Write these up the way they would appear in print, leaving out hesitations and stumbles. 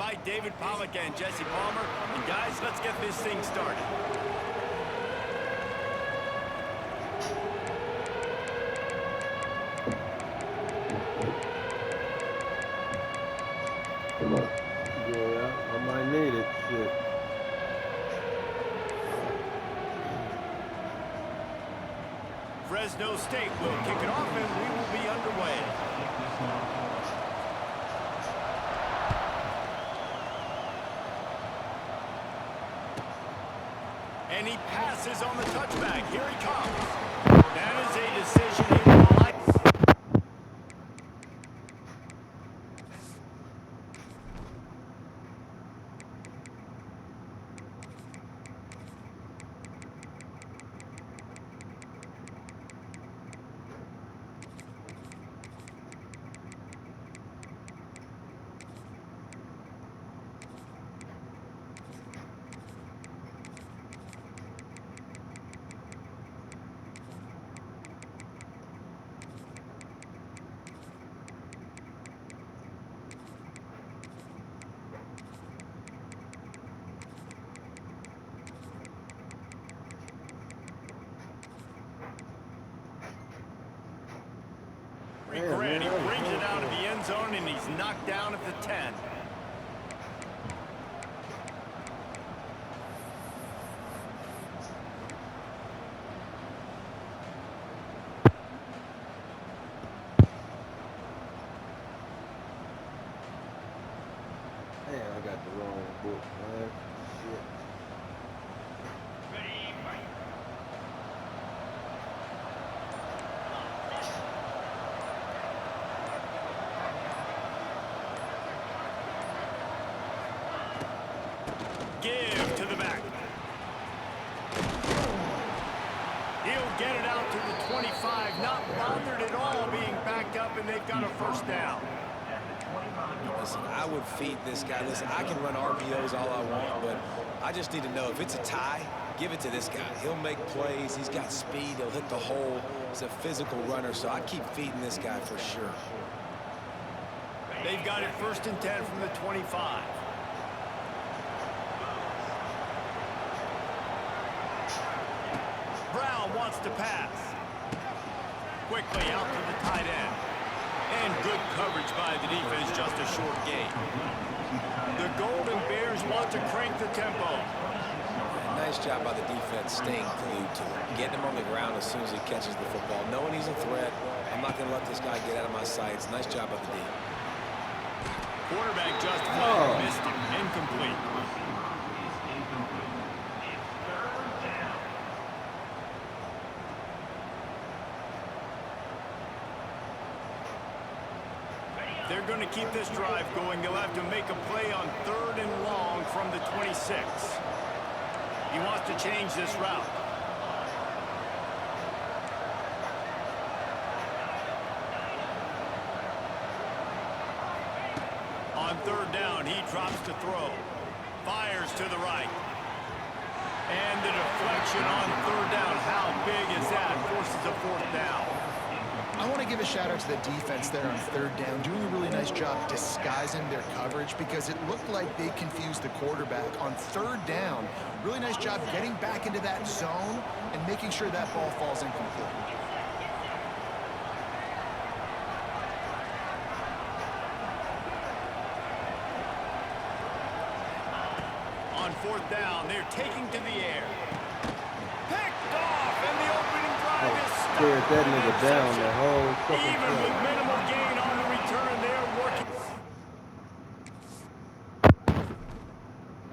by David Pollock and Jesse Palmer. And guys, let's get this thing started. Yeah, I might need it. Shit. Fresno State will kick it off, and we will be underway. And he passes on the touchback. Here he comes. That is a decision he will like. Grant, he brings it out of the end zone, and he's knocked down at the 10. Damn, I got the wrong book, man. Shit. Give to the back. He'll get it out to the 25, not bothered at all being backed up, and they've got a first down. Listen, I would feed this guy. Listen, I can run RPOs all I want, but I just need to know if it's a tie, give it to this guy. He'll make plays. He's got speed. He'll hit the hole. He's a physical runner, so I keep feeding this guy for sure. They've got it 1st and 10 from the 25. Brown wants to pass. Quickly out to the tight end. And good coverage by the defense, just a short gain. The Golden Bears want to crank the tempo. Nice job by the defense staying glued to him. Getting him on the ground as soon as he catches the football. Knowing he's a threat, I'm not going to let this guy get out of my sights. Nice job by the D. Quarterback just flat missed him. Incomplete. They're going to keep this drive going. They'll have to make a play on 3rd and long from the 26. He wants to change this route. On 3rd down, he drops to throw. Fires to the right. And the deflection on 3rd down. How big is that? Forces a 4th down. I want to give a shout out to the defense there on 3rd down, doing a really nice job disguising their coverage because it looked like they confused the quarterback on 3rd down. Really nice job getting back into that zone and making sure that ball falls incomplete. On 4th down, they're taking to the air. Picked off, and the opening drive is Scared that nigga down the whole fucking even with time. minimal gain on the return, they're working.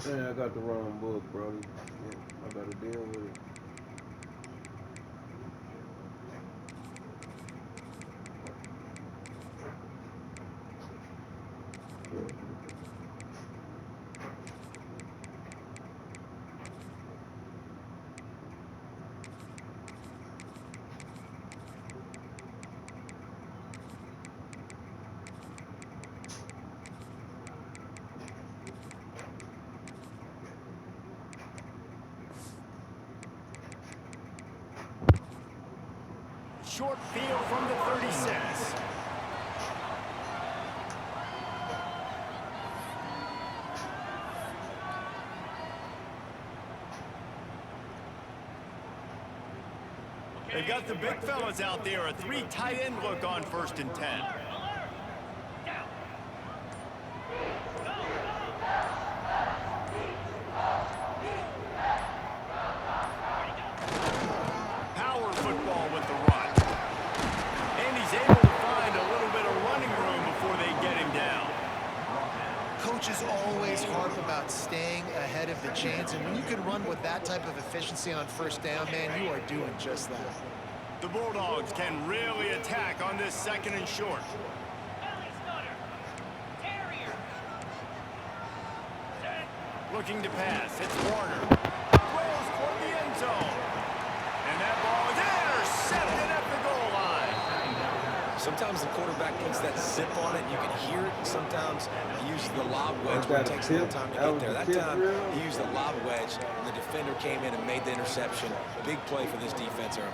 Man, I got the wrong book, Brody. Yeah, I gotta deal with it. Short field from the 36. They've got the big fellas out there. A 3 tight end look on 1st and 10. Power football with the run. And he's able to find a little bit of running room before they get him down. Coaches always harp about staying ahead of the chains, and when you can run with that type of efficiency on 1st down, man, you are doing just that. The Bulldogs can really attack on this 2nd and short. Looking to pass. It's Warner. Throws toward the end zone. And that ball is intercepted at the goal line. Sometimes the quarterback puts that zip on it. You can hear it. Sometimes he uses the lob wedge, but it takes a little time to get there. That time, he used the lob wedge, and the defender came in and made the interception. Big play for this defense early.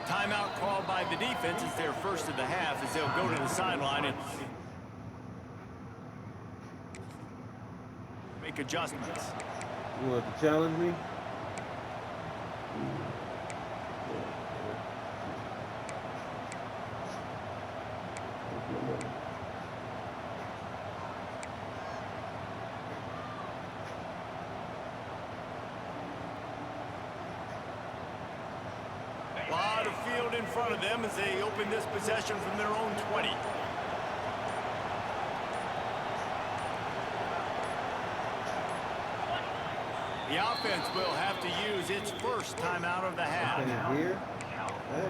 Timeout called by the defense. It's their first of the half as they'll go to the sideline and make adjustments. You want to challenge me? A lot of field in front of them as they open this possession from their own 20. The offense will have to use its first timeout of the half. Here? Hey.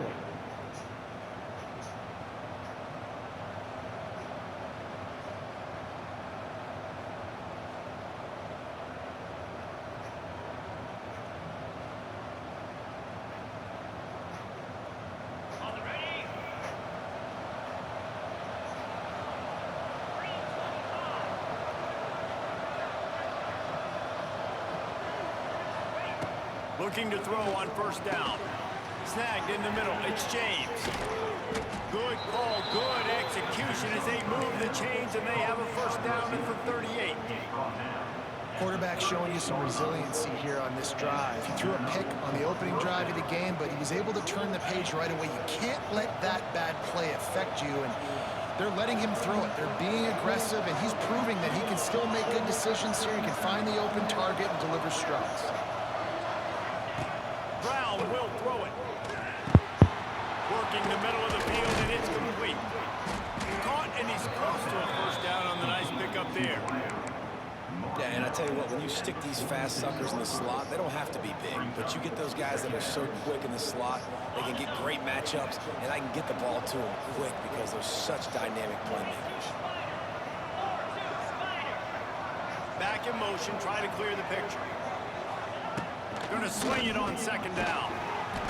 Looking to throw on 1st down. Snagged in the middle. It's James. Good call, good execution as they move the chains, and they have a 1st down at the 38. Quarterback showing you some resiliency here on this drive. He threw a pick on the opening drive of the game, but he was able to turn the page right away. You can't let that bad play affect you, and they're letting him throw it. They're being aggressive, and he's proving that he can still make good decisions here. He can find the open target and deliver strides. Brown will throw it. Working the middle of the field, and it's complete. Caught, and he's close to a 1st down on the nice pickup there. Yeah, and I tell you what, when you stick these fast suckers in the slot, they don't have to be big, but you get those guys that are so quick in the slot, they can get great matchups, and I can get the ball to them quick because they're such dynamic playmakers. Back in motion, trying to clear the picture. Going to swing it on 2nd down.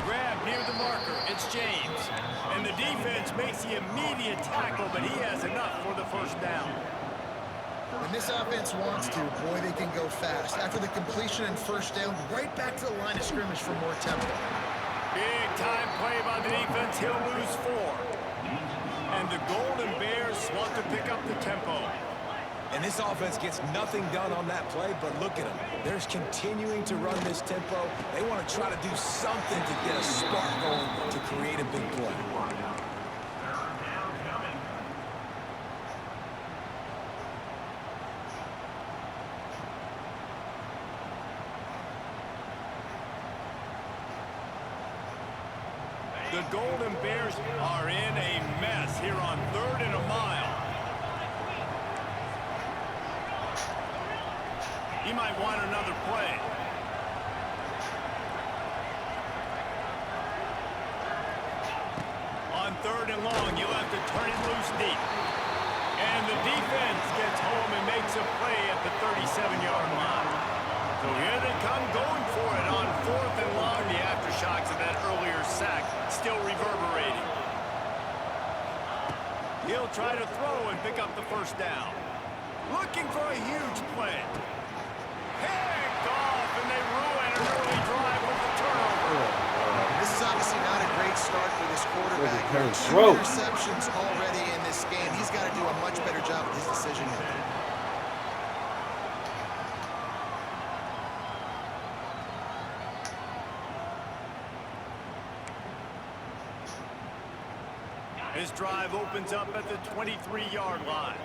Grab near the marker. It's James. And the defense makes the immediate tackle, but he has enough for the 1st down. When this offense wants to, boy, they can go fast. After the completion and 1st down, right back to the line of scrimmage for more tempo. Big time play by the defense. He'll lose 4. And the Golden Bears want to pick up the tempo. And this offense gets nothing done on that play, but look at them. They're continuing to run this tempo. They want to try to do something to get a spark going to create a big play. The Golden Bears are in a mess here on 3rd and a mile. He might want another play. On 3rd and long, you'll have to turn it loose deep. And the defense gets home and makes a play at the 37-yard line. So here they come going for it on 4th and long. The aftershocks of that earlier sack still reverberating. He'll try to throw and pick up the 1st down. Looking for a huge play. Picked off, and they ruin an early drive with the turnover. This is obviously not a great start for this quarterback. 2 interceptions already His drive opens up at the 23-yard line.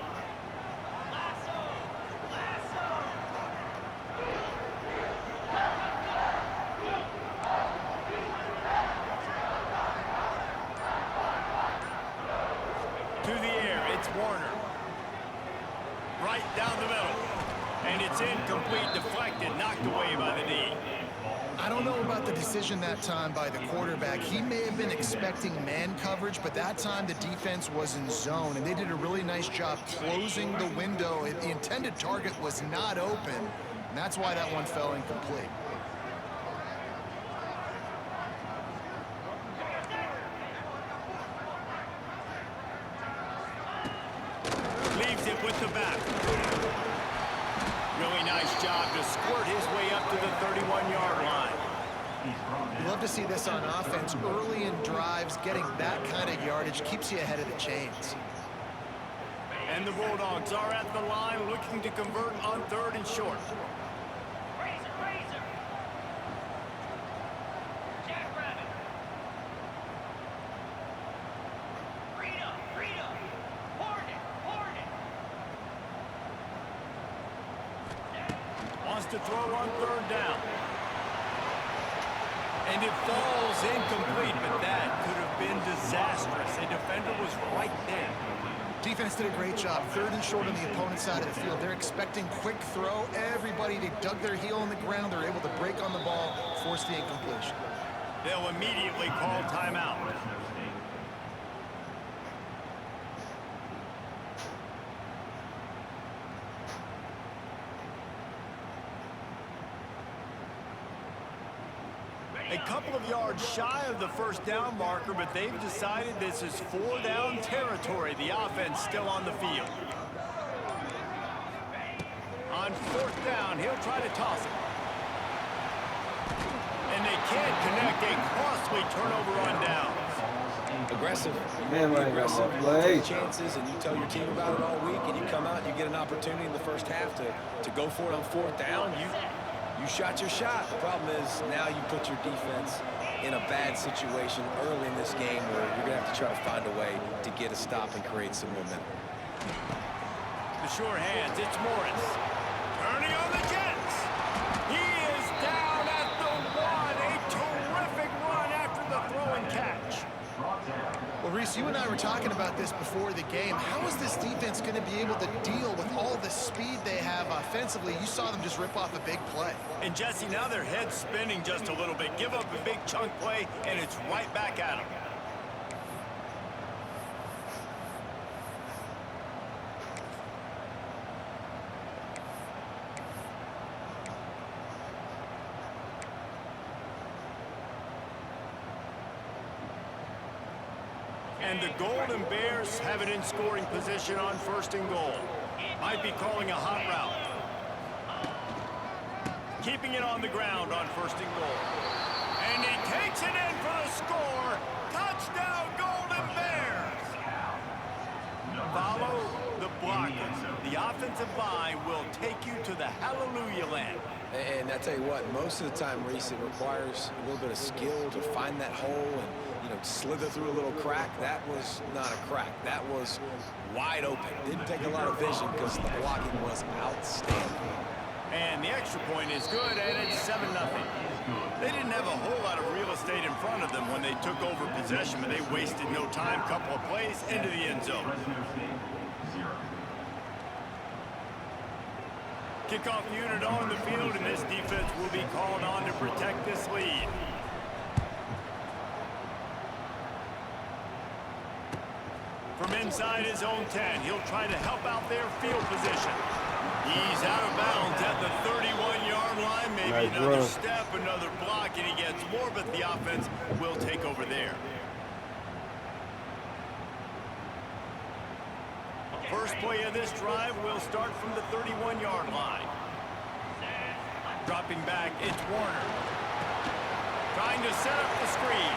To the air, it's Warner. Right down the middle. And it's incomplete, deflected, knocked away by the knee. I don't know about the decision that time by the quarterback. He may have been expecting man coverage, but that time the defense was in zone, and they did a really nice job closing the window. The intended target was not open, and that's why that one fell incomplete. Leaves it with the back. Really nice job to squirt his way up to the 31-yard line. You love to see this on offense. Early in drives, getting that kind of yardage keeps you ahead of the chains. And the Bulldogs are at the line looking to convert on 3rd and short. Wants to throw on 3rd down. And it falls incomplete, but that could have been disastrous. A defender was right there. Defense did a great job. 3rd and short on the opponent's side of the field. They're expecting quick throw. Everybody, they dug their heel in the ground. They're able to break on the ball, force the incompletion. They'll immediately call timeout. A couple of yards shy of the 1st down marker, but they've decided this is 4-down territory. The offense still on the field. On 4th down, he'll try to toss it. And they can't connect. A costly turnover on downs. Aggressive. Man, like, aggressive. play. Take chances, and you tell your team about it all week, and you come out and you get an opportunity in the 1st half to go for it on 4th down. You shot your shot. The problem is now you put your defense in a bad situation early in this game where you're going to have to try to find a way to get a stop and create some momentum. The sure hands, it's Morris. Turning on the Jets. He is down at the 1. A terrific run after the throw and catch. Well, Reese, you and I were talking about this before the game. How is this defense going to be able to deal with all the speed they have offensively? You saw them just rip off a big play. And Jesse, now their head's spinning just a little bit. Give up a big chunk play, and it's right back at them. And the Golden Bears have it in scoring position on 1st and goal. Might be calling a hot route. Keeping it on the ground on 1st and goal. And he takes it in for the score. Touchdown, Golden Bears! Follow the blockers. The offensive line will take you to the hallelujah land. And I tell you what, most of the time, Reese, it requires a little bit of skill to find that hole and, slither through a little crack. That was not a crack. That was wide open. Didn't take a lot of vision because the blocking was outstanding. And the extra point is good, and it's 7-0. They didn't have a whole lot of real estate in front of them when they took over possession, but they wasted no time. Couple of plays into the end zone. Kickoff unit on the field, and this defense will be called on to protect this lead. From inside his own 10, he'll try to help out their field position. He's out of bounds at the 31-yard line. Maybe another step, another block, and he gets more, but the offense will take over there. First play of this drive will start from the 31-yard line. Dropping back, it's Warner. Trying to set up the screen.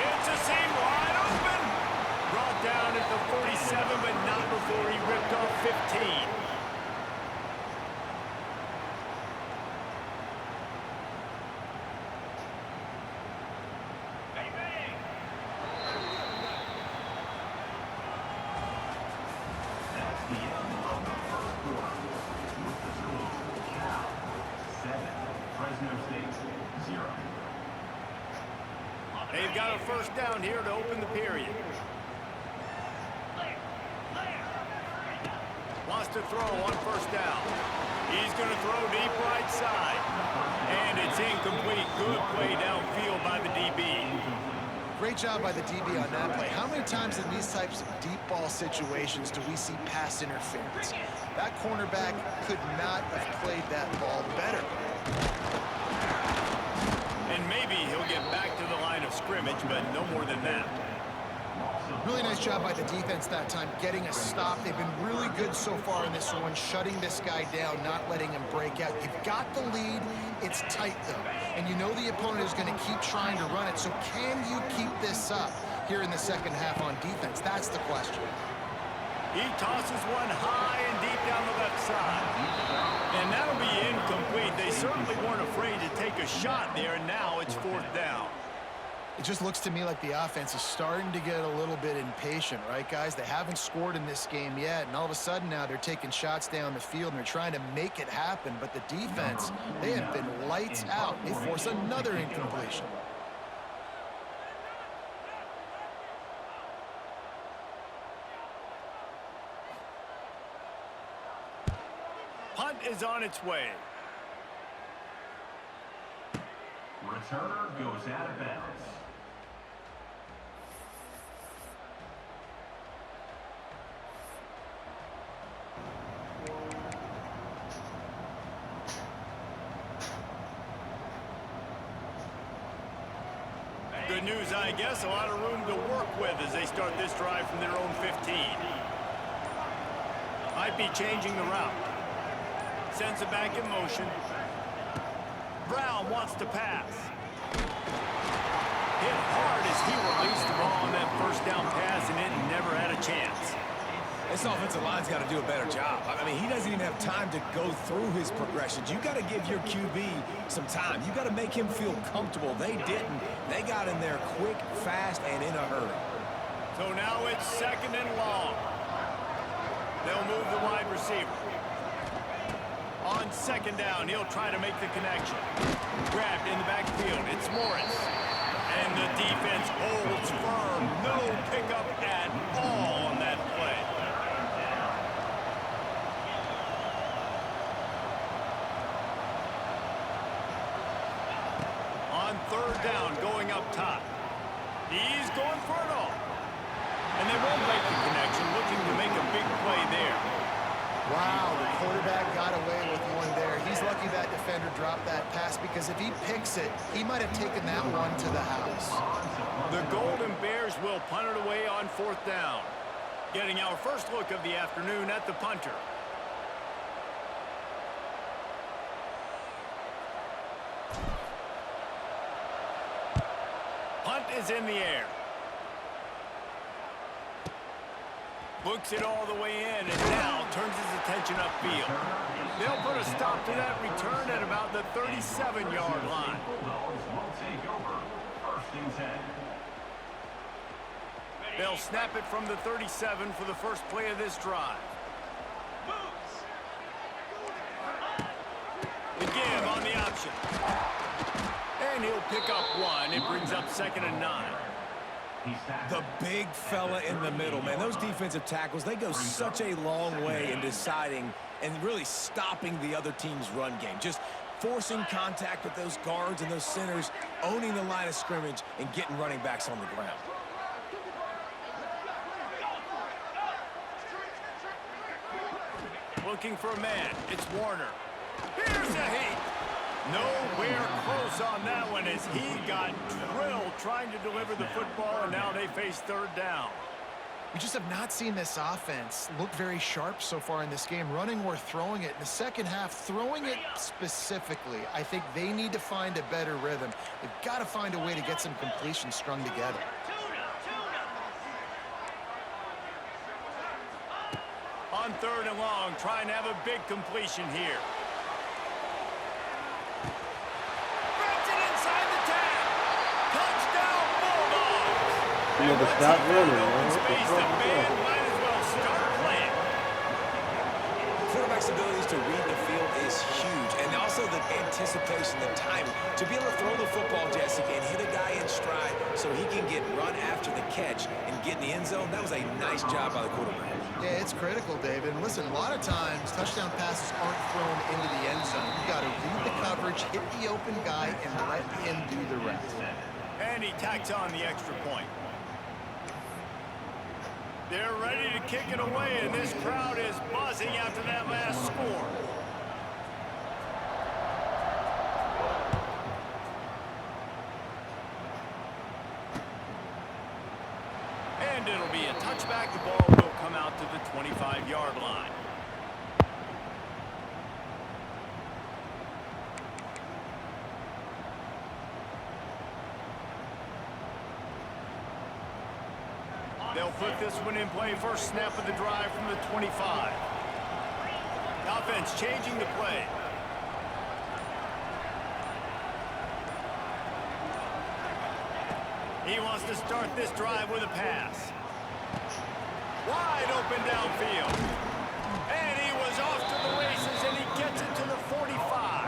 It's a seam wide open. Brought down at the 47, but not before he ripped off 15. They've got a first down here to open the period. Wants to throw on first down. He's going to throw deep right side. And it's incomplete. Good play downfield by the DB. Great job by the DB on that play. How many times in these types of deep ball situations do we see pass interference? That cornerback could not have played that ball better. And maybe he'll get back to the line of scrimmage, but no more than that. Really nice job by the defense that time, getting a stop. They've been really good so far in this one, shutting this guy down, not letting him break out. You've got the lead. It's tight, though. And you know the opponent is going to keep trying to run it. So can you keep this up here in the second half on defense? That's the question. He tosses one high and deep down the left side. And that'll be incomplete. They certainly weren't afraid to take a shot there, and now it's fourth down. It just looks to me like the offense is starting to get a little bit impatient, right, guys? They haven't scored in this game yet, and all of a sudden now they're taking shots down the field, and they're trying to make it happen. But the defense, they have been lights out. They force another incompletion. Punt is on its way. Returner goes out of bounds. Good news, I guess. A lot of room to work with as they start this drive from their own 15. Might be changing the route. Sends it back in motion. Brown wants to pass. Hit hard as he released the ball on that first down pass, and it never had a chance. This offensive line's got to do a better job. I mean, he doesn't even have time to go through his progressions. You got to give your QB some time. You got to make him feel comfortable. They didn't. They got in there quick, fast, and in a hurry. So now it's second and long. They'll move the wide receiver. On second down, he'll try to make the connection. Grabbed in the backfield. It's Morris. And the defense holds firm. No pickup at all on that play. On third down, going up top. He's going for it all. And they won't make the connection, looking to make a big play there. Wow, the quarterback got away with one there. He's lucky that defender dropped that pass, because if he picks it, he might have taken that one to the house. The Golden Bears will punt it away on fourth down. Getting our first look of the afternoon at the punter. Punt is in the air. Books it all the way in, and now turns his attention upfield. They'll put a stop to that return at about the 37-yard line. They'll snap it from the 37 for the first play of this drive. The give on the option. And he'll pick up one. It brings up second and 9. The big fella in the middle, man. Those defensive tackles, they go such a long way in deciding and really stopping the other team's run game. Just forcing contact with those guards and those centers, owning the line of scrimmage, and getting running backs on the ground. Looking for a man. It's Warner. Here's a heat. Nowhere close on that one as he got drilled trying to deliver the football, and now they face third down. We just have not seen this offense look very sharp so far in this game, running or throwing it. In the second half, throwing it specifically, I think they need to find a better rhythm. They've got to find a way to get some completion strung together. On third and long, trying to have a big completion here. Brings it inside the 10. Touchdown, Bulldogs. You never stop running, man. Open space, the band might as well start playing. quarterback's abilities to read the field is huge. And also the anticipation, the timing. To be able to throw the football, Jesse, and hit a guy in stride so he can get run after the catch and get in the end zone, that was a nice job by the quarterback. Yeah, it's critical, David. And listen, a lot of times, touchdown passes aren't thrown into the end zone. You got to read the coverage, hit the open guy, and let him do the rest. And he tacks on the extra point. They're ready to kick it away, and this crowd is buzzing after that last score. And it'll be a touchback. The ball will come out to the 25-yard line. They'll put this one in play. First snap of the drive from the 25. Offense changing the play. He wants to start this drive with a pass. Wide open downfield. And he was off to the races, and he gets it to the 45.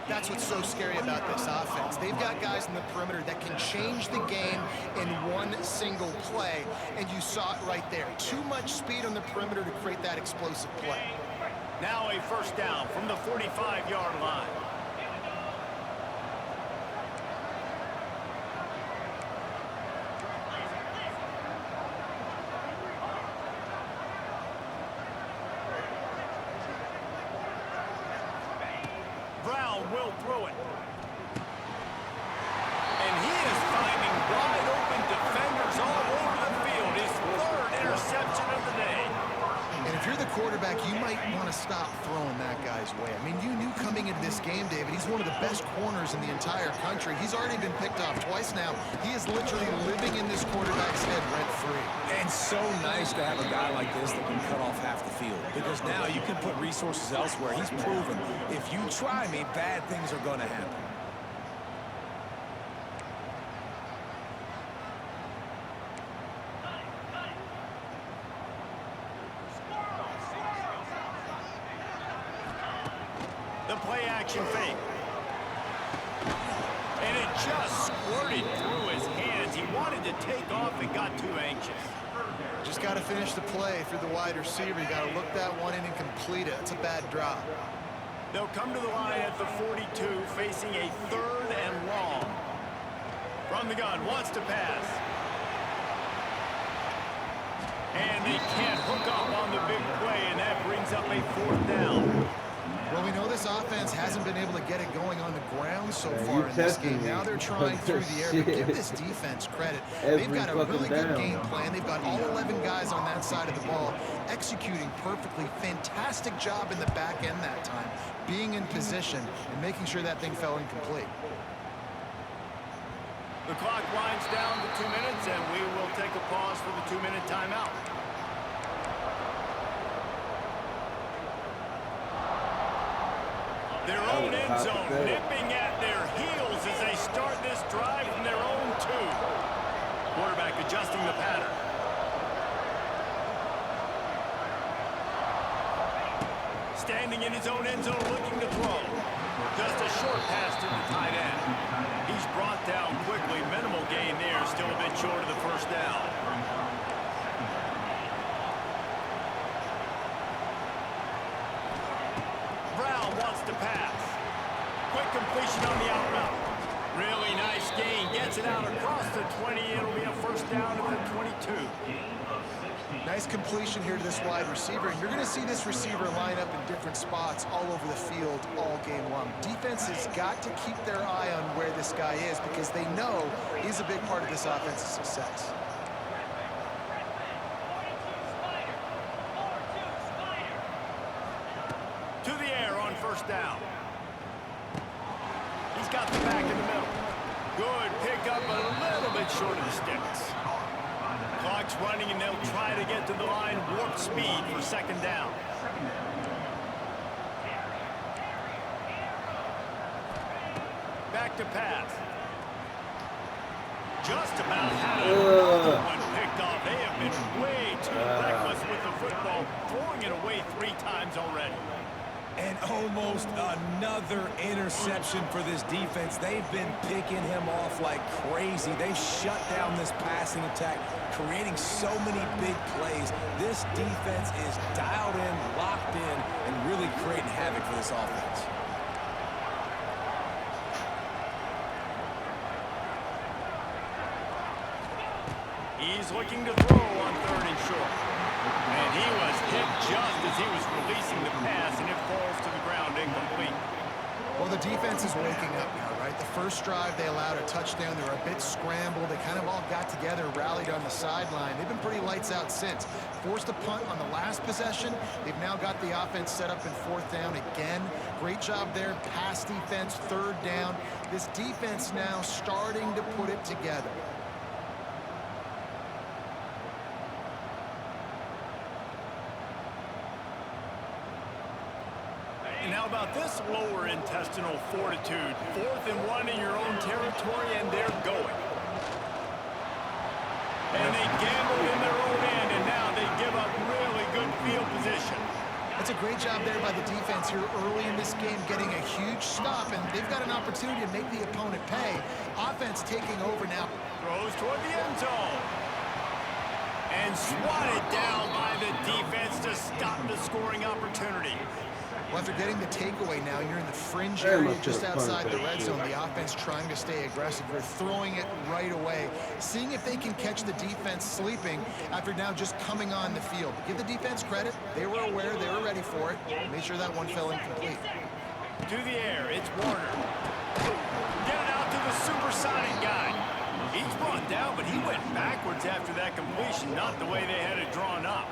That's what's so scary about this offense. They've got guys in the perimeter that can change the game in one single play, and you saw it right there. Too much speed on the perimeter to create that explosive play. Now a first down from the 45-yard line. Will throw it. And he is finding wide open defenders all over the field. His third interception of the day. And if you're the quarterback, you might want to stop throwing that guy's way. I mean, you knew coming into this game, David, he's one of the best corners in the entire country. He's already been picked off twice now. He is literally living in this quarterback's head rent-free. And so nice to have a guy like this that can cut off half the field, because now you can put resources elsewhere. He's proven if you try me, bad things are going to happen. The play action fake. And it just squirted through his hands. He wanted to take off and got too anxious. Just got to finish the play through the wide receiver. You got to look that one in and complete it. It's a bad drop. They'll come to the line at the 42, facing a third and long. From the gun, wants to pass. And they can't hook up on the big play, and that brings up a fourth down. Well, we know this offense hasn't been able to get it going on the ground so far in this game. Now they're trying through the air. But give this defense credit. They've got a really good game plan. They've got all 11 guys on that side of the ball executing perfectly. Fantastic job in the back end that time, being in position and making sure that thing fell incomplete. The clock winds down to 2 minutes, and we will take a pause for the 2-minute timeout. Their own end zone nipping at their heels as they start this drive from their own 2. Quarterback adjusting the pattern. Standing in his own end zone looking to throw. Just a short pass to the tight end. He's brought down quickly. Minimal gain there. Still a bit short of the first down. Wants to pass. Quick completion on the out route. Really nice gain. Gets it out across the 20. It'll be a first down at the 22. Nice completion here to this wide receiver. And you're going to see this receiver line up in different spots all over the field all game long. Defense has got to keep their eye on where this guy is because they know he's a big part of this offense's success. To the air on first down. He's got the back in the middle. Good pickup, but a little bit short of the sticks. Clock's running, and they'll try to get to the line. Warp speed for second down. Back to pass. Just about had it. One picked off. They have been way too reckless with the football, throwing it away 3 times already. And almost another interception for this defense. They've been picking him off like crazy. They've shut down this passing attack, creating so many big plays. This defense is dialed in, locked in, and really creating havoc for this offense. He's looking to throw on 3rd and short. And he was hit just as he was releasing the pass, and it falls to the ground incomplete. Well, the defense is waking up now, right? The first drive, they allowed a touchdown. They were a bit scrambled. They kind of all got together, rallied on the sideline. They've been pretty lights out since. Forced a punt on the last possession. They've now got the offense set up in 4th down again. Great job there. Pass defense, 3rd down. This defense now starting to put it together. And how about this lower intestinal fortitude? 4th and 1 in your own territory, and they're going. And they gambled in their own end, and now they give up really good field position. That's a great job there by the defense here early in this game, getting a huge stop, and they've got an opportunity to make the opponent pay. Offense taking over now. Throws toward the end zone. And swatted down by the defense to stop the scoring opportunity. Well, after getting the takeaway now, you're in the fringe area just outside the red zone. The offense trying to stay aggressive. They're throwing it right away, seeing if they can catch the defense sleeping after now just coming on the field. Give the defense credit. They were aware. They were ready for it. Made sure that one fell incomplete. To the air, it's Warner. Get it out to the supersonic guy. He's brought down, but he went backwards after that completion, not the way they had it drawn up.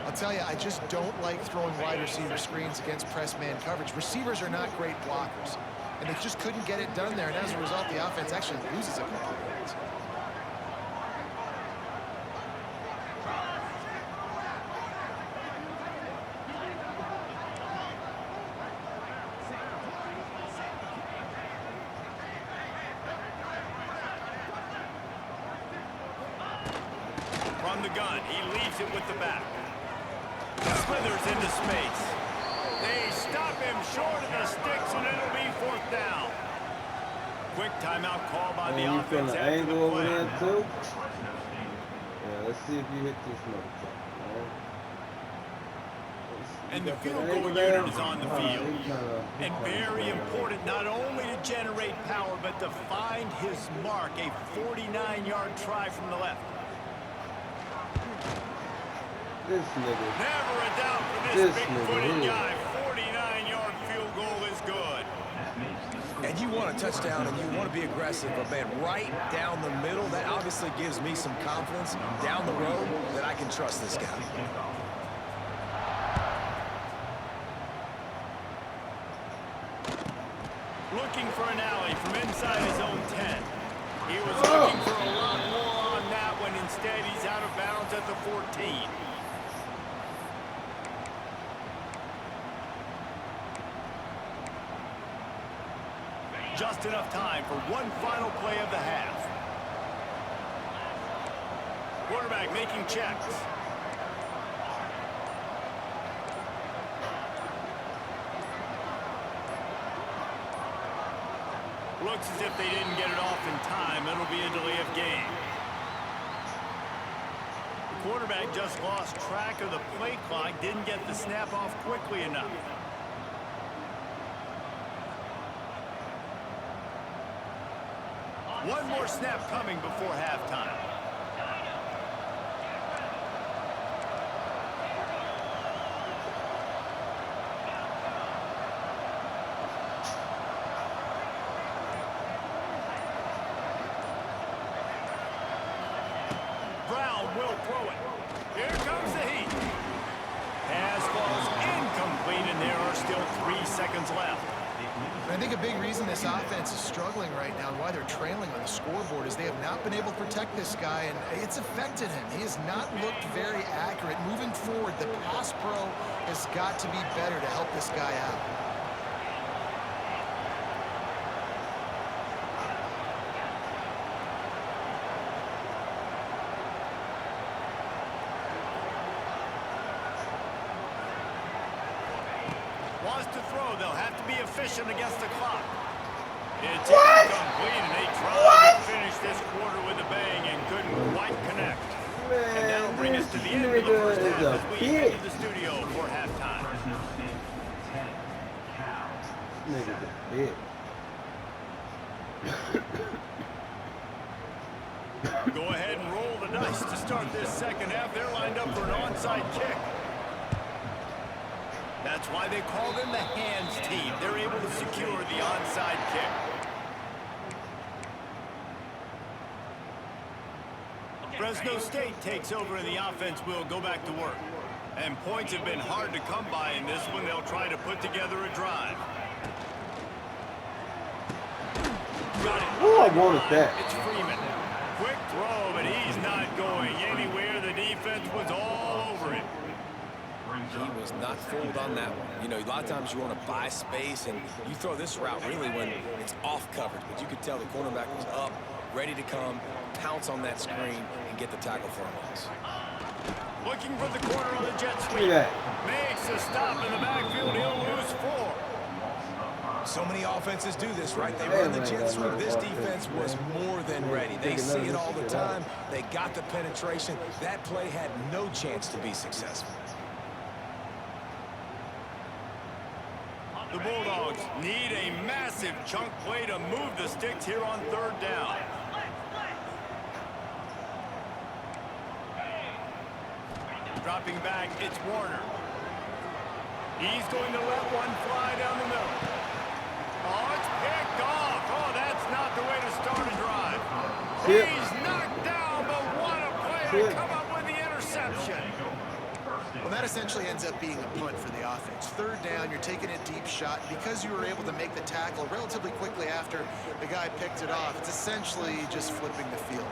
I'll tell you, I just don't like throwing wide receiver screens against press man coverage. Receivers are not great blockers, and they just couldn't get it done there, and as a result, the offense actually loses a couple of yards. From the gun, he leaves it with the back. Slithers into space. They stop him short of the sticks, and it'll be 4th down. Quick timeout call by the you offense the after angle the over play. there too? Yeah, let's see if you hit this motherfucker. And the field goal unit is on the field. And very important not only to generate power, but to find his mark, a 49-yard try from the left. This nigga. Never a doubt for this big-footed guy. 49-yard field goal is good. And you want a touchdown and you want to be aggressive, but man, right down the middle, that obviously gives me some confidence down the road that I can trust this guy. Looking for an alley from inside his own 10. He was looking for a lot more on that one. Instead, he's out of bounds at the 14. Just enough time for one final play of the half. Quarterback making checks. Looks as if they didn't get it off in time. It'll be a delay of game. The quarterback just lost track of the play clock, didn't get the snap off quickly enough. One more snap coming before halftime. Brown will throw it. Here comes the heat. Pass falls incomplete, and there are still 3 seconds left. I think a big reason this offense is struggling right now and why they're trailing on the scoreboard is they have not been able to protect this guy, and it's affected him. He has not looked very accurate. Moving forward, the pass pro has got to be better to help this guy out. they'll have to be efficient against the clock. It's incomplete, and they tried to finish this quarter with a bang and couldn't quite connect. And that'll Man, bring us to this the end of the first nigga half is a as we head bitch. to the studio for halftime. Fresno State 10, Cal Nigga's 7. a bitch. Go ahead and roll the dice to start this second half. They're lined up for an onside kick. That's why they call them the hands team. They're able to secure the onside kick. Fresno State takes over and the offense will go back to work. And points have been hard to come by in this one. They'll try to put together a drive. Got it. Oh, I wanted that. It's Freeman. Quick throw, but he's not going anywhere. The defense was all over it. He was not fooled on that one. You know, a lot of times you want to buy space, and you throw this route really when it's off coverage. But you could tell the cornerback was up, ready to come, pounce on that screen, and get the tackle for a loss. Looking for the corner on the jet sweep. Look at that. Makes a stop in the backfield. He'll lose 4. So many offenses do this, right? They run the jet sweep. This defense was more than ready. They see it all the time. They got the penetration. That play had no chance to be successful. The Bulldogs need a massive chunk play to move the sticks here on 3rd down. Dropping back, it's Warner. He's going to let one fly down the middle. Oh, it's picked off. Oh, that's not the way to start a drive. Yep. He's knocked down, but what a play to come up with the interception. Well, that essentially ends up being a punt for the offense. 3rd down, you're taking a deep shot. Because you were able to make the tackle relatively quickly after the guy picked it off, it's essentially just flipping the field.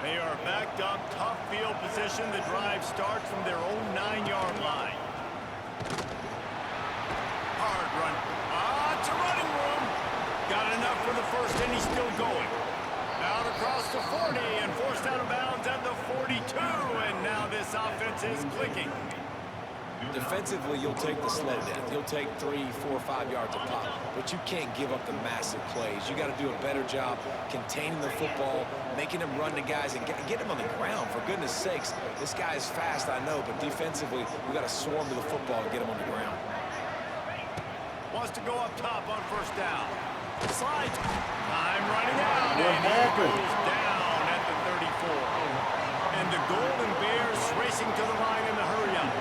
They are backed up, tough field position. The drive starts from their own 9-yard line. Hard run. It's a running room. Got enough for the first, and he's still going. Out across the 40 and forced out of bounds at the 42, and now this offense is clicking. Defensively, you'll take the slow down. You'll take 3, 4, 5 yards a pop, but you can't give up the massive plays. You got to do a better job containing the football, making them run to guys, and get them on the ground. For goodness sakes, this guy is fast, I know, but defensively, we got to swarm to the football and get him on the ground. Wants to go up top on 1st down. Slides. Time running out. What and happened? he goes down at the 34. And the Golden Bears racing to the line in the hurry-up.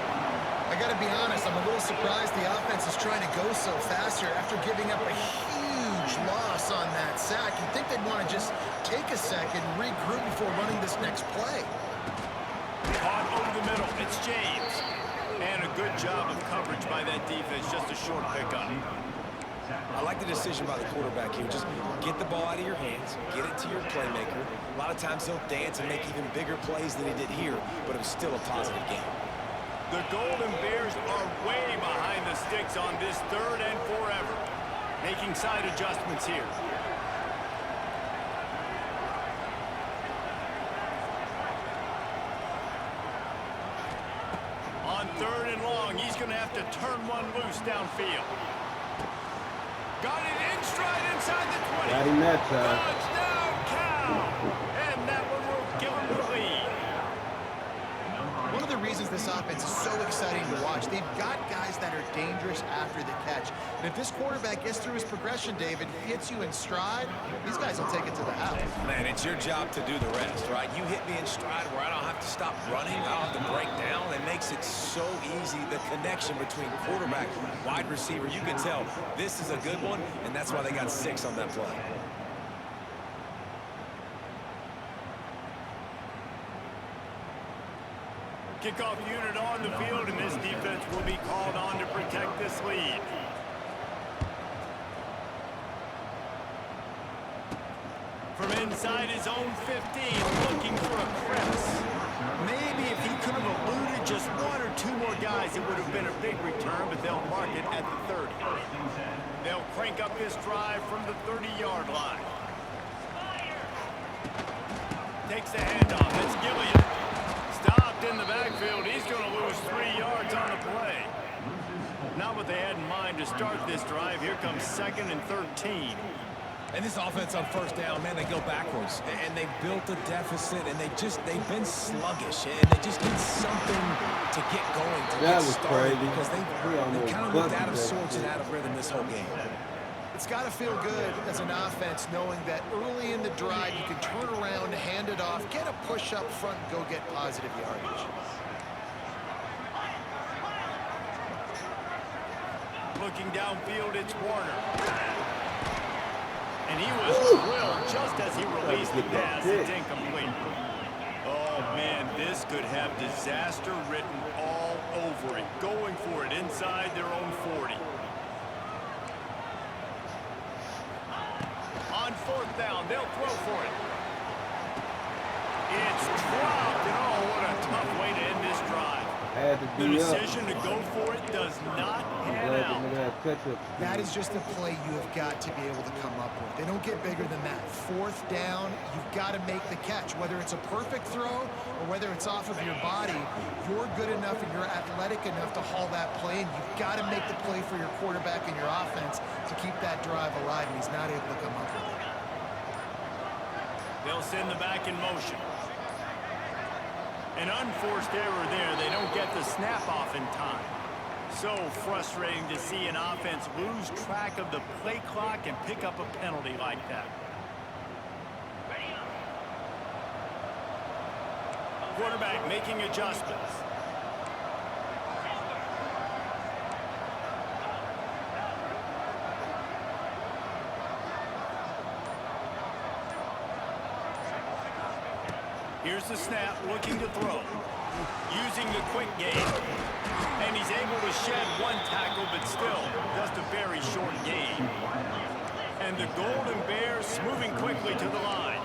I got to be honest, I'm a little surprised the offense is trying to go so fast here after giving up a huge loss on that sack. You'd think they'd want to just take a second, regroup before running this next play. Caught over the middle. It's James. And a good job of coverage by that defense. Just a short pickup. I like the decision by the quarterback here. Just get the ball out of your hands, get it to your playmaker. A lot of times he'll dance and make even bigger plays than he did here, but it was still a positive game. The Golden Bears are way behind the sticks on this 3rd and forever. Making side adjustments here. On 3rd and long, he's going to have to turn one loose downfield. Got it in stride inside the 20. Got him that time. Touchdown, Cal. And that one will give him the lead. One of the reasons this offense is so exciting to watch, they've got guys that are dangerous after the catch. And if this quarterback gets through his progression, David, hits you in stride, these guys will take it to the house. Man, it's your job to do the rest, right? You hit me in stride where I don't have to stop running, I don't have to break down. It makes it so easy, the connection between quarterback and wide receiver. You can tell this is a good one, and that's why they got 6 on that play. Kickoff unit on the field, and this defense will be called on to protect this lead. From inside his own 15, looking for a crevice. Maybe if he could have eluded just 1 or 2 more guys, it would have been a big return, but they'll mark it at the 30. They'll crank up this drive from the 30-yard line. Takes the handoff. That's Gillian. Stopped in the backfield. He's going to lose 3 yards on the play. Not what they had in mind to start this drive. Here comes 2nd and 13. And this offense on 1st down, man, they go backwards. And they built a deficit, and they've been sluggish. And they just need something to get going, to get started. Crazy. Because they kind of looked out of sorts and out of rhythm this whole game. It's got to feel good as an offense knowing that early in the drive you can turn around, hand it off, get a push up front, and go get positive yardage. Looking downfield, it's Warner. And he was drilled just as he released the pass. It's incomplete. Oh, man, this could have disaster written all over it. Going for it inside their own 40. On 4th down, they'll throw for it. It's dropped, and oh, what a tough way to end this drive. The decision to go for it does not pan out. That is just a play you have got to be able to come up with. They don't get bigger than that. 4th down, you've got to make the catch. Whether it's a perfect throw or whether it's off of your body, you're good enough and you're athletic enough to haul that play, and you've got to make the play for your quarterback and your offense to keep that drive alive, and he's not able to come up with it. They'll send the back in motion. An unforced error there. They don't get the snap off in time. So frustrating to see an offense lose track of the play clock and pick up a penalty like that. Quarterback making adjustments. Here's the snap, looking to throw. Using the quick game. And he's able to shed one tackle, but still just a very short gain. And the Golden Bears moving quickly to the line.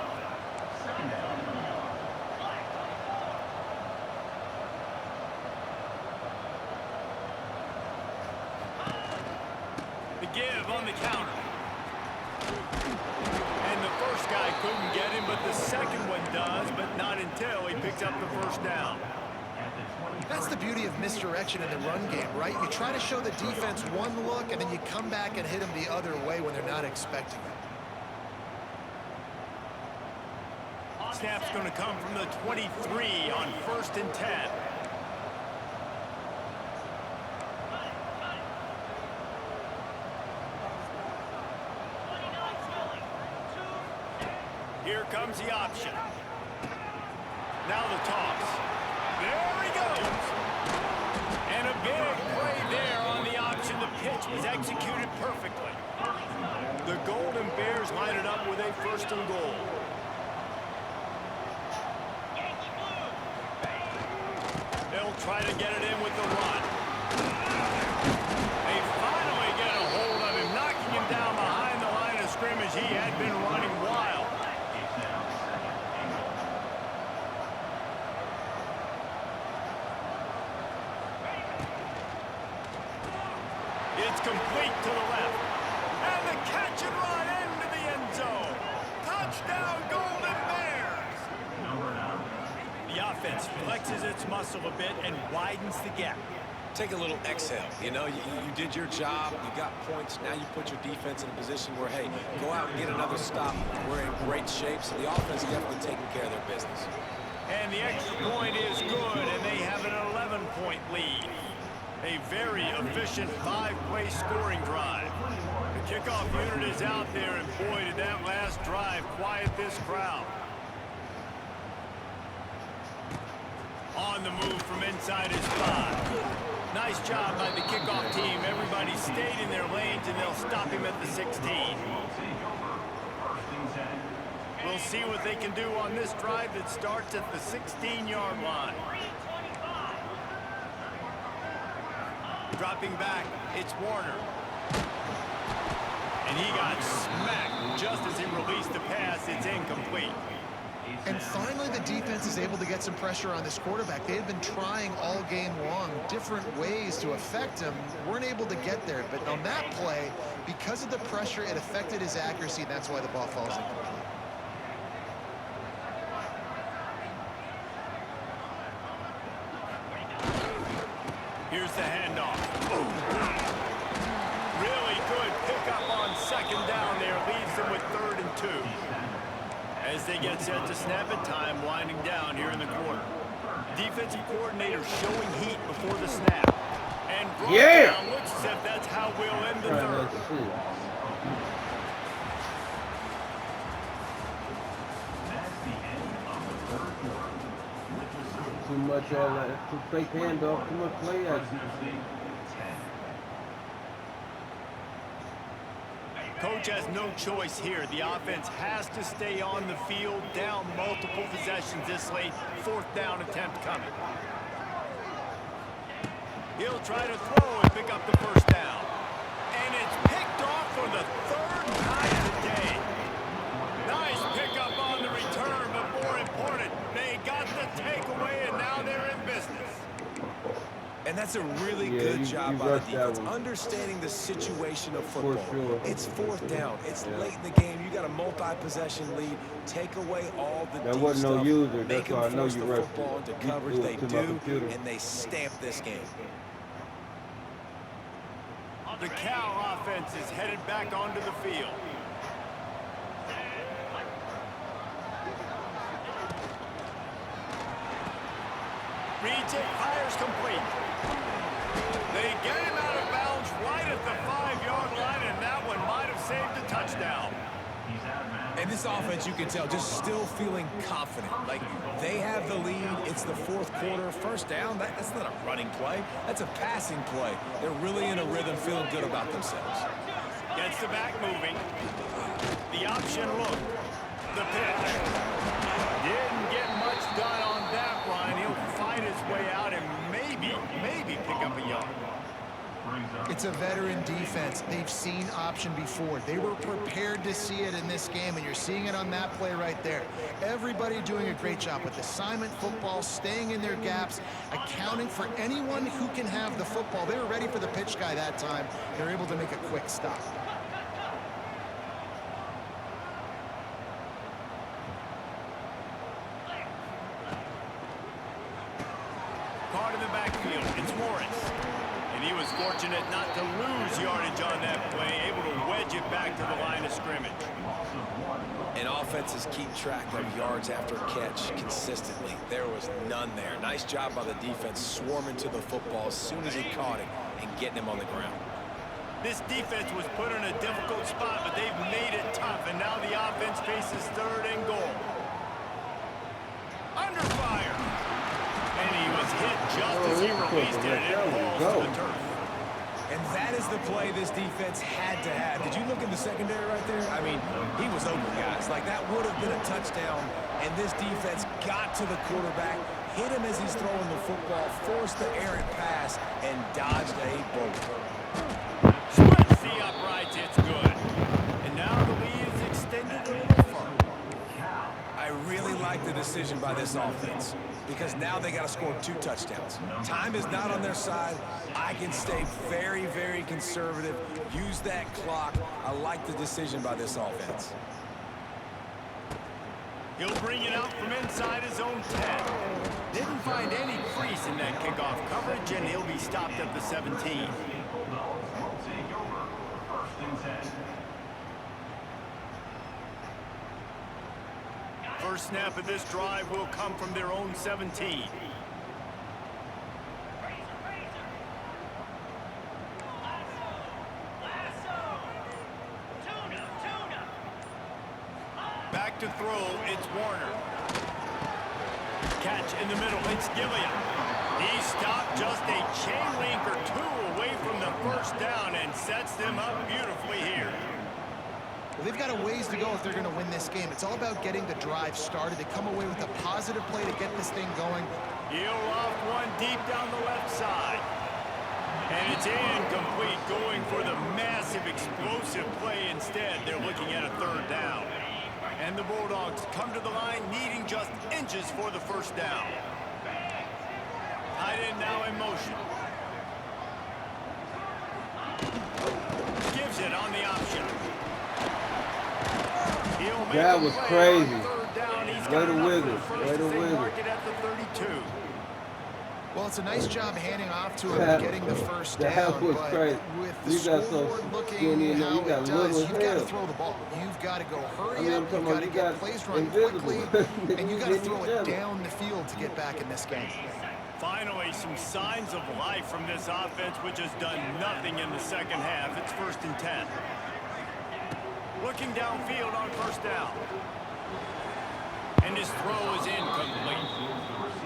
The give on the counter. And the first guy couldn't get him, but the second one does, but not until he picks up the 1st down. That's the beauty of misdirection in the run game, right? You try to show the defense one look, and then you come back and hit them the other way when they're not expecting it. Snap's going to come from the 23 on 1st and 10. Here comes the option. Now the toss. There he goes. And a big play there on the option. The pitch was executed perfectly. The Golden Bears line it up with a 1st and goal. They'll try to get it in with the run. They finally get a hold of him, knocking him down behind the line of scrimmage. He had been running wild. It's complete to the left. And the catch and run into the end zone. Touchdown, Golden Bears! The offense flexes its muscle a bit and widens the gap. Take a little exhale. You know, you did your job. You got points. Now you put your defense in a position where, hey, go out and get another stop. We're in great shape, so the offense is definitely taking care of their business. And the extra point is good, and they have an 11-point lead. A very efficient 5-play scoring drive. The kickoff unit is out there, and boy, did that last drive quiet this crowd. On the move from inside his 5. Nice job by the kickoff team. Everybody stayed in their lanes, and they'll stop him at the 16. We'll see what they can do on this drive that starts at the 16-yard line. Dropping back, it's Warner. And he got smacked just as he released the pass. It's incomplete. And finally, the defense is able to get some pressure on this quarterback. They had been trying all game long different ways to affect him. Weren't able to get there. But on that play, because of the pressure, it affected his accuracy, and that's why the ball falls incomplete. Here's the handoff. Really good pickup on second down there. Leaves them with 3rd and 2. As they get set to snap it, time winding down here in the quarter. Defensive coordinator showing heat before the snap. And down looks as if that's how we'll end the 3rd. Too much too fake handoff, too much play action. Coach has no choice here. The offense has to stay on the field, down multiple possessions this late. 4th down attempt coming. He'll try to throw and pick up the 1st down. And it's picked off for the 3rd time today. Nice pickup on the return, but more important, they got the takeaway, and now they're in business. And that's a really good job by the defense, understanding the situation of football. Sure. It's 4th down. It's late in the game. You got a multi-possession lead. Take away all the deep wasn't stuff. no user. Make That's them why I know force you the rushed football it. into You coverage. threw They it to my do, computer. and they stamp this game. The Cal offense is headed back onto the field. Reads it, fires complete. They get him out of bounds right at the 5-yard line, and that one might have saved a touchdown. And this offense, you can tell, just still feeling confident. Like, they have the lead. It's the 4th quarter. 1st down, that's not a running play. That's a passing play. They're really in a rhythm, feeling good about themselves. Gets the back moving. The option look. The pitch. Didn't get much done on that run. He'll fight his way out and maybe pick up a yard. It's a veteran defense. They've seen option before. They were prepared to see it in this game, and you're seeing it on that play right there. Everybody doing a great job with assignment football, staying in their gaps, accounting for anyone who can have the football. They were ready for the pitch guy that time. They're able to make a quick stop. Caught in the backfield. It's Morris. And he was fortunate not to lose yardage on that play, able to wedge it back to the line of scrimmage. And offenses keep track of yards after catch consistently. There was none there. Nice job by the defense swarming to the football as soon as he caught it and getting him on the ground. This defense was put in a difficult spot, but they've made it tough, and now the offense faces 3rd and goal. Under fire. And he was hit just as he released it, and it falls to the turf. And that is the play this defense had to have. Did you look in the secondary right there? I mean, he was open, guys. Like, that would have been a touchdown, and this defense got to the quarterback, hit him as he's throwing the football, forced the errant pass, and dodged a bullet. Splits the uprights, it's good. And now the lead is extended a little further. I really like the decision by this offense, because now they got to score 2 touchdowns. Time is not on their side. I can stay very, very conservative, use that clock. I like the decision by this offense. He'll bring it out from inside his own 10. Didn't find any crease in that kickoff coverage, and he'll be stopped at the 17. First snap of this drive will come from their own 17. Back to throw, it's Warner. Catch in the middle, it's Gilliam. He stopped just a chain link or 2 away from the 1st down and sets them up beautifully here. Well, they've got a ways to go if they're going to win this game. It's all about getting the drive started. They come away with a positive play to get this thing going. He'll loft one deep down the left side. And it's incomplete, going for the massive explosive play instead. They're looking at a 3rd down. And the Bulldogs come to the line needing just inches for the 1st down. Tight end now in motion. Gives it on the option. That was crazy. Way to wiggle. Way to wiggle. Market at the 32. Well, it's a nice job handing off to him That and getting the first that down, was but crazy. with the You got so scoreboard skinny looking and how you got it little does, as you've got to hell. throw the ball. You've got to go I hurry mean, I'm up. talking You've got about to you get got plays run invisible. quickly, and you got to hitting throw each it other. down the field to get back in this game. Finally, some signs of life from this offense, which has done nothing in the second half. It's 1st and 10. Looking downfield on 1st down. And his throw is incomplete.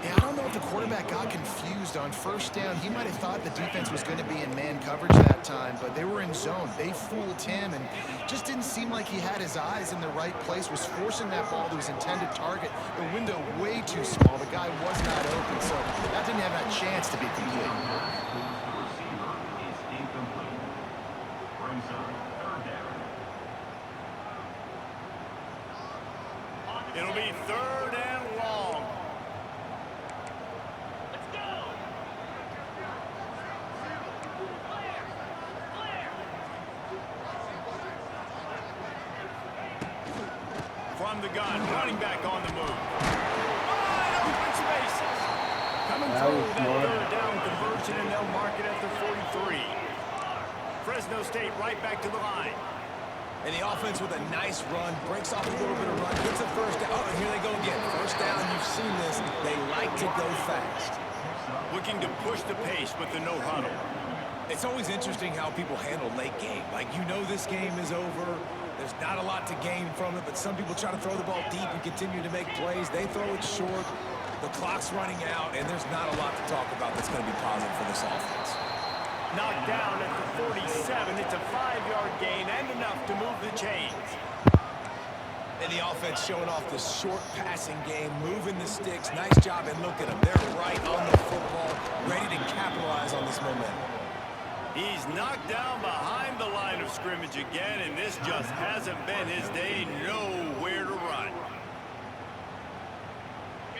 Yeah, I don't know if the quarterback got confused on 1st down. He might have thought the defense was going to be in man coverage that time, but they were in zone. They fooled him and just didn't seem like he had his eyes in the right place, was forcing that ball to his intended target. The window way too small. The guy was not open, so that didn't have that chance to be complete. Receiver is incomplete. Brings up 3rd down. It'll be 3rd and long. From the gun, running back on the move. Wide open spaces. Coming through that 3rd down conversion, and they'll mark it at the 43. Fresno State right back to the line. And the offense with a nice run, breaks off a little bit of run, gets a 1st down. Oh, and here they go again. 1st down, you've seen this. They like to go fast. Looking to push the pace with the no huddle. It's always interesting how people handle late game. Like, you know this game is over. There's not a lot to gain from it, but some people try to throw the ball deep and continue to make plays. They throw it short. The clock's running out, and there's not a lot to talk about that's going to be positive for this offense. Knocked down at the 47. It's a 5-yard gain and enough to move the chains. And the offense showing off the short passing game, moving the sticks. Nice job, and look at them. They're right on the football, ready to capitalize on this momentum. He's knocked down behind the line of scrimmage again, and this just hasn't been his day. Nowhere to run.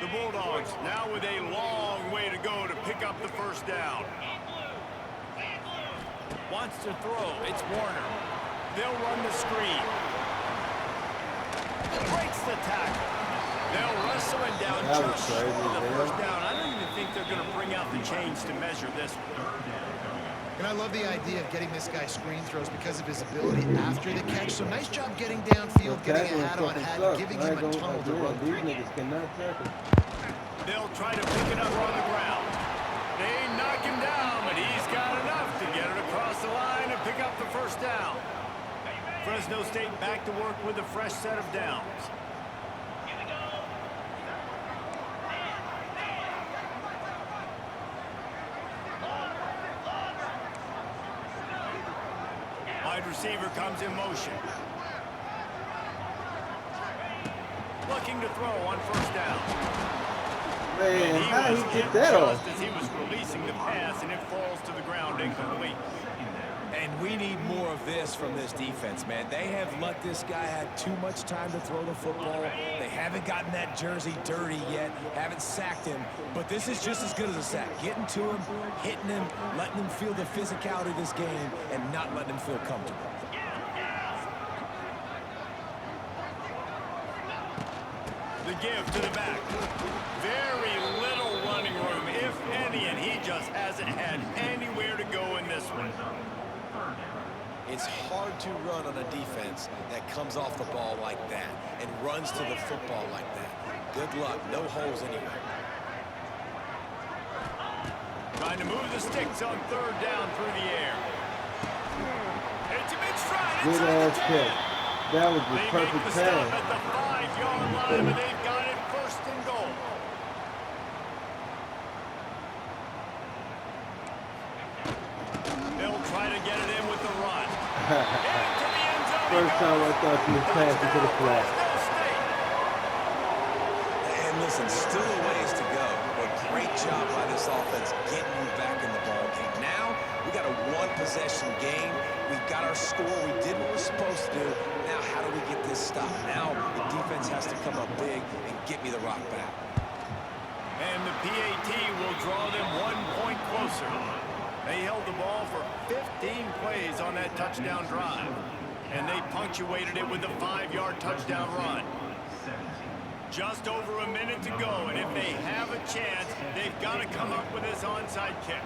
The Bulldogs now with a long way to go to pick up the 1st down. Wants to throw. It's Warner. They'll run the screen. Breaks the tackle. They'll wrestle him down just short of the 1st down. I don't even think they're going to bring out the chains to measure this one. And I love the idea of getting this guy screen throws because of his ability after the catch. So nice job getting downfield, getting a hat-on-hat, giving him a tunnel to run through. These niggas cannot tackle. They'll try to pick it up on the ground. They knock him down, but he's got enough to get it across the line and pick up the 1st down. Fresno State back to work with a fresh set of downs. Wide receiver comes in motion. Looking to throw on 1st down. Man, how was he get hit that just off? as he was releasing the pass, and it falls to the ground incomplete. And we need more of this from this defense, man. They have let this guy have too much time to throw the football. They haven't gotten that jersey dirty yet, haven't sacked him. But this is just as good as a sack. Getting to him, hitting him, letting him feel the physicality of this game, and not letting him feel comfortable. The give to the back. Very little running room, if any, and he just hasn't had anywhere to go in this one. It's hard to run on a defense that comes off the ball like that and runs to the football like that. Good luck. No holes anywhere. Trying to move the sticks on 3rd down through the air. It's a mid-stride Good inside ass the 10. catch. That was the They make perfect the stop pass. at the 5-yard line, but they've got it 1st and goal. They'll try to get it in with the run. Into the end zone. First time I thought he was passing to the flat. And listen, still a ways to go, but great job by this offense getting you back in the ball game. Now, we got a 1-possession game. We've got our score. We did what we're supposed to do. Now, how do we get this stopped? Now, the defense has to come up big and get me the rock back. And the PAT will draw them 1 point closer. They held the ball for 15 plays on that touchdown drive. And they punctuated it with a 5-yard touchdown run. Just over a minute to go, and if they have a chance, they've got to come up with this onside kick.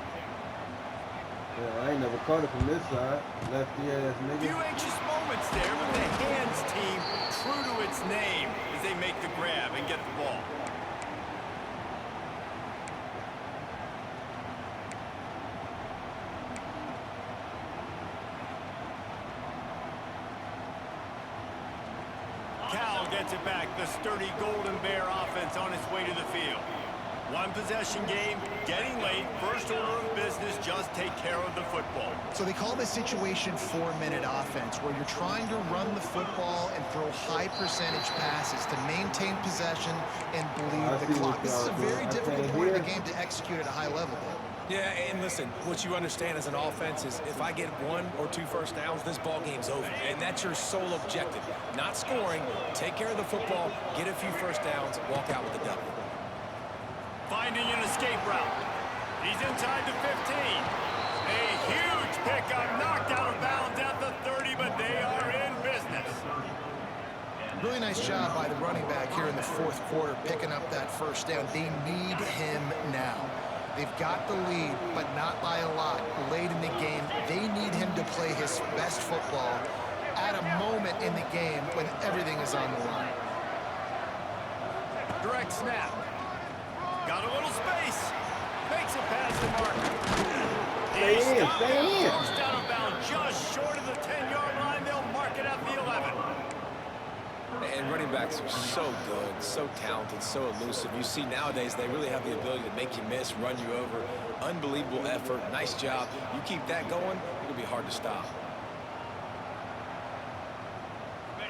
Yeah, I ain't never caught it from this side. Lefty ass A nigga. few anxious moments there, but the hands team true to its name as they make the grab and get the ball. Cal gets it back. The sturdy Golden Bear offense on its way to the field. One possession game, getting late. First order of business, just take care of the football. So they call this situation 4-minute offense, where you're trying to run the football and throw high percentage passes to maintain possession and bleed the clock. This is a very difficult point in the game to execute at a high level, though. Yeah, and listen, what you understand as an offense is if I get 1 or 2 first downs, this ball game's over. And that's your sole objective. Not scoring, take care of the football, get a few first downs, walk out with a W. Finding an escape route. He's inside the 15. A huge pickup, knocked out of bounds at the 30, but they are in business. Really nice job by the running back here in the fourth quarter, picking up that first down. They need him now. They've got the lead, but not by a lot. Late in the game, they need him to play his best football at a moment in the game when everything is on the line. Direct snap. Got a little space. Makes it past the marker. Stay in, stay in. First out of bounds, just short of the 10-yard line. They'll mark it at the 11. And running backs are so good, so talented, so elusive. You see nowadays they really have the ability to make you miss, run you over. Unbelievable effort. Nice job. You keep that going, it'll be hard to stop.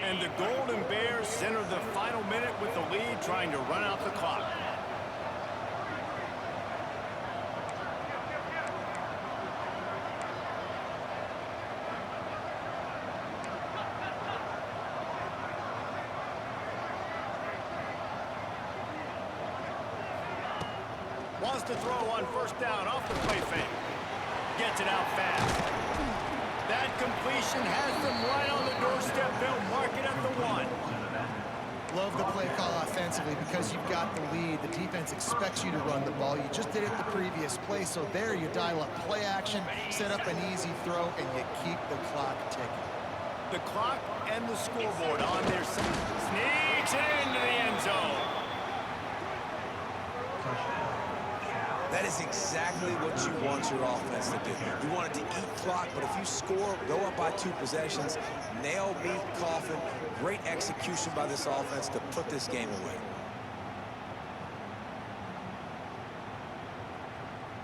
And the Golden Bears center the final minute with the lead, trying to run out the clock. Wants to throw on first down off the play fake. Gets it out fast. That completion has them right on the doorstep. They'll mark it at the 1. Love the play call offensively because you've got the lead. The defense expects you to run the ball. You just did it the previous play, so there you dial up play action, set up an easy throw, and you keep the clock ticking. The clock and the scoreboard on their side. Sneaks into the end zone. That is exactly what you want your offense to do. You want it to eat clock, but if you score, go up by 2 possessions, nail, beat, coffin. Great execution by this offense to put this game away.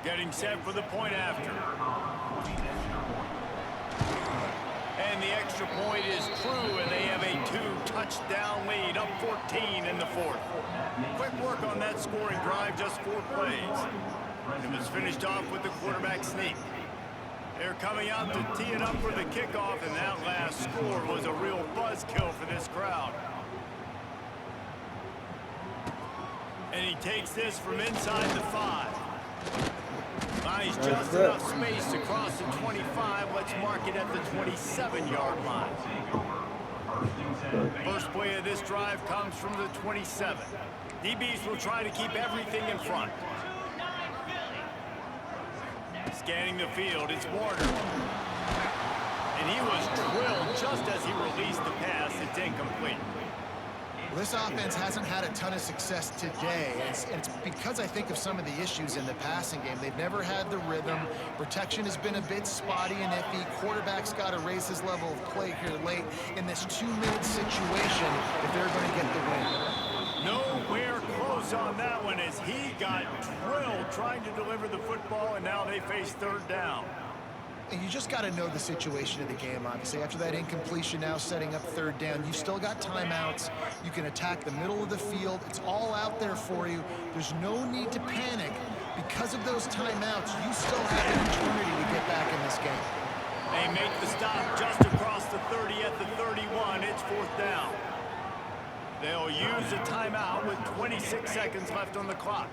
Getting set for the point after. And the extra point is true, and they have a 2-touchdown lead, up 14 in the 4th. Quick work on that scoring drive, just 4 plays. It was finished off with the quarterback sneak. They're coming out to tee it up for the kickoff, and that last score was a real buzzkill for this crowd. And he takes this from inside the 5. Finds just enough space to cross the 25. Let's mark it at the 27-yard line. First play of this drive comes from the 27. DBs will try to keep everything in front. Scanning the field, it's Warner. And he was drilled just as he released the pass. It's incomplete. This offense hasn't had a ton of success today. It's because I think of some of the issues in the passing game. They've never had the rhythm. Protection has been a bit spotty and iffy. Quarterback's got to raise his level of play here late in this 2-minute situation if they're going to get the win. Nowhere close on that one as he got drilled trying to deliver the football, and now they face 3rd down. And you just got to know the situation of the game, obviously. After that incompletion, now setting up 3rd down, you've still got timeouts. You can attack the middle of the field. It's all out there for you. There's no need to panic. Because of those timeouts, you still have an eternity to get back in this game. They make the stop just across the 30 at the 31. It's 4th down. They'll use a timeout with 26 seconds left on the clock.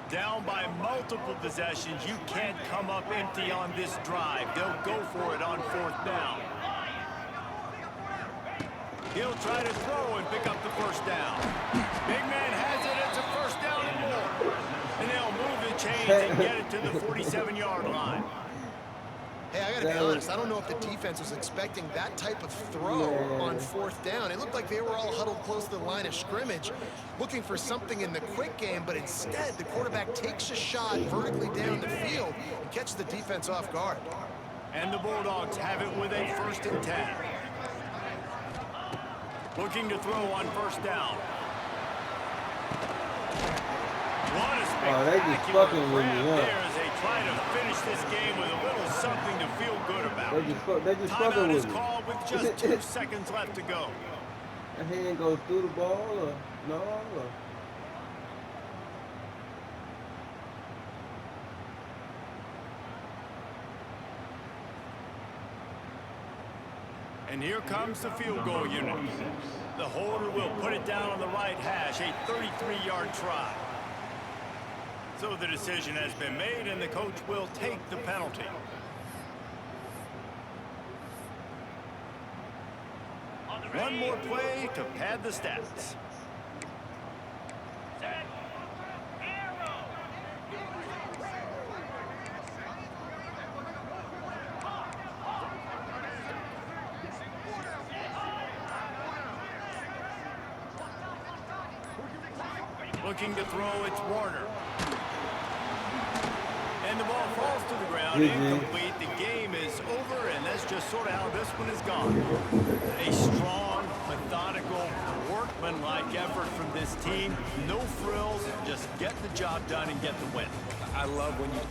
Down by multiple possessions, you can't come up empty on this drive. They'll go for it on 4th down. He'll try to throw and pick up the first down. Big man has it. It's a first down and more. And they'll move the chains and get it to the 47-yard line. Hey, I gotta be honest, I don't know if the defense was expecting that type of throw on fourth down. It looked like they were all huddled close to the line of scrimmage, looking for something in the quick game, but instead the quarterback takes a shot vertically down the field and catches the defense off guard. And the Bulldogs have it with a 1st and 10. Looking to throw on first down. What a spectacular grab there as they try to finish this game with a little something to feel good about. They just fucking Timeout with is me. called with just 2 seconds left to go. That hand goes through the ball or no? Or... And here comes the field goal unit. The holder will put it down on the right hash, a 33-yard try. So the decision has been made, and the coach will take the penalty. One more play to pad the stats. Looking to throw, it's Warner. And the ball falls to the ground, incomplete. The game is over, and that's just sort of how this one has gone. A strong, methodical, workmanlike effort from this team. No frills, just get the job done and get the win. I love when you